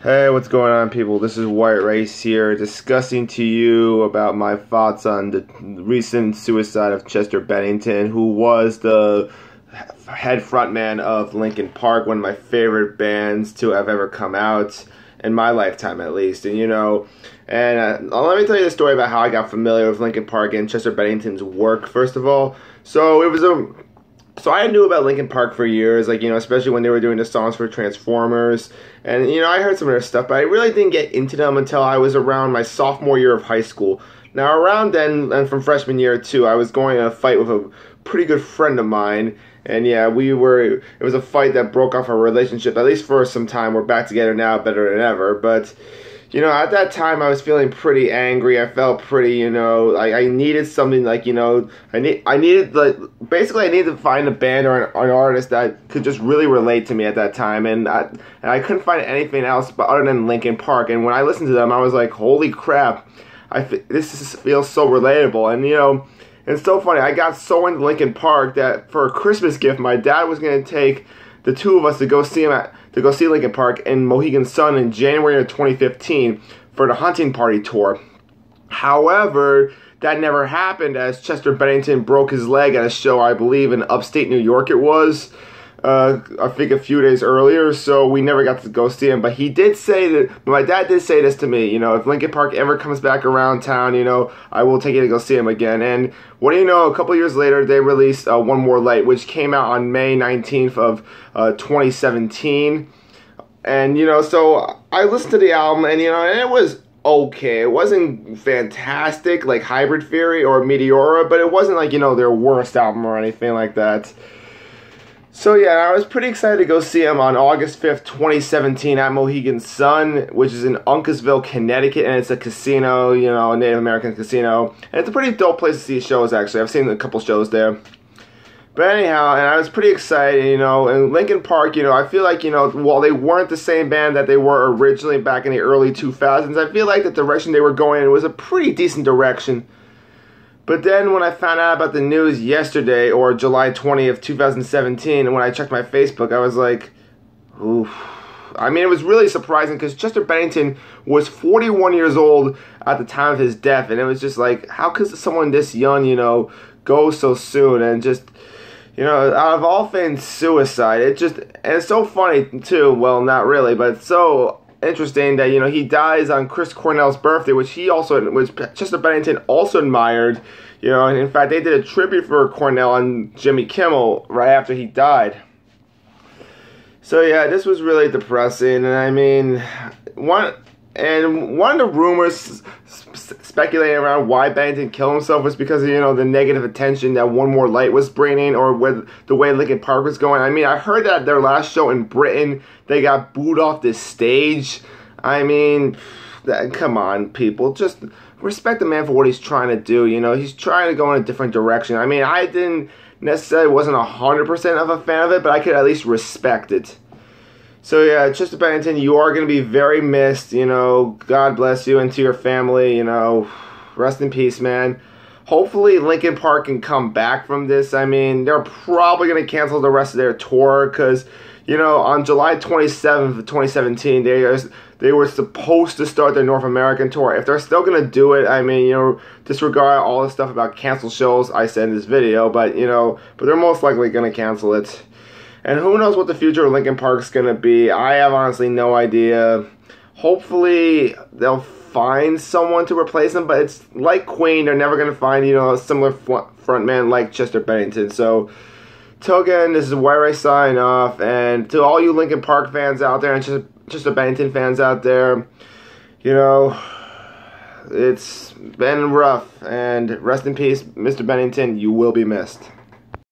Hey, what's going on, people? This is White Race here, discussing to you about my thoughts on the recent suicide of Chester Bennington, who was the head frontman of Linkin Park, one of my favorite bands to have ever come out, in my lifetime at least. And let me tell you the story about how I got familiar with Linkin Park and Chester Bennington's work, first of all. So I knew about Linkin Park for years, especially when they were doing the songs for Transformers. And, I heard some of their stuff, but I really didn't get into them until I was around my sophomore year of high school. Now, around then, and from freshman year too, I was going in a fight with a pretty good friend of mine. And yeah, it was a fight that broke off our relationship, at least for some time. We're back together now, better than ever. But, at that time, I was feeling pretty angry. I felt pretty, I needed something I needed to find a band or an artist that could just really relate to me at that time. And I couldn't find anything else other than Linkin Park. And when I listened to them, I was like, holy crap, feels so relatable. And, it's so funny. I got so into Linkin Park that for a Christmas gift, my dad was going to take the two of us to go see Linkin Park in Mohegan Sun in January of 2015 for the Hunting Party tour. However, that never happened as Chester Bennington broke his leg at a show, I believe, in upstate New York it was. I think a few days earlier, so we never got to go see him. But he did say that, my dad did say this to me, if Linkin Park ever comes back around town, I will take you to go see him again. And what do you know, a couple years later, they released One More Light, which came out on May 19th of 2017. And, so I listened to the album, and, and it was okay. It wasn't fantastic like Hybrid Theory or Meteora, but it wasn't like, their worst album or anything like that. So yeah, I was pretty excited to go see him on August 5th, 2017 at Mohegan Sun, which is in Uncasville, Connecticut, and it's a casino, a Native American casino. And it's a pretty dope place to see shows, actually. I've seen a couple shows there. But anyhow, and I was pretty excited, and Linkin Park, I feel like, while they weren't the same band that they were originally back in the early 2000s, I feel like the direction they were going in was a pretty decent direction. But then when I found out about the news yesterday, or July 20th, 2017, and when I checked my Facebook, I was like, oof. I mean, it was really surprising because Chester Bennington was 41 years old at the time of his death, and it was just like, how could someone this young, go so soon? And just, out of all things, suicide. And it's so funny, too. Well, not really, but it's so interesting that he dies on Chris Cornell's birthday, which Chester Bennington also admired, and in fact they did a tribute for Cornell on Jimmy Kimmel right after he died. So yeah, this was really depressing. And I mean, one of the rumors speculating around why Bennington killed himself was because of, the negative attention that One More Light was bringing, or with the way Linkin Park was going. I mean, I heard that their last show in Britain, they got booed off the stage. I mean, come on, people. Just respect the man for what he's trying to do. He's trying to go in a different direction. I mean, I didn't necessarily wasn't 100% of a fan of it, but I could at least respect it. So yeah, Chester Bennington, you are going to be very missed, God bless you, and to your family, rest in peace, man. Hopefully Linkin Park can come back from this. I mean, they're probably going to cancel the rest of their tour because, on July 27th of 2017, they were supposed to start their North American tour. If they're still going to do it, I mean, disregard all the stuff about cancel shows I said in this video, but they're most likely going to cancel it. And who knows what the future of Linkin Park's going to be. I have honestly no idea. Hopefully they'll find someone to replace them, but it's like Queen. They're never going to find, a similar frontman like Chester Bennington. So, till again, this is where I sign off. And to all you Linkin Park fans out there and Chester Bennington fans out there, it's been rough. And rest in peace, Mr. Bennington. You will be missed.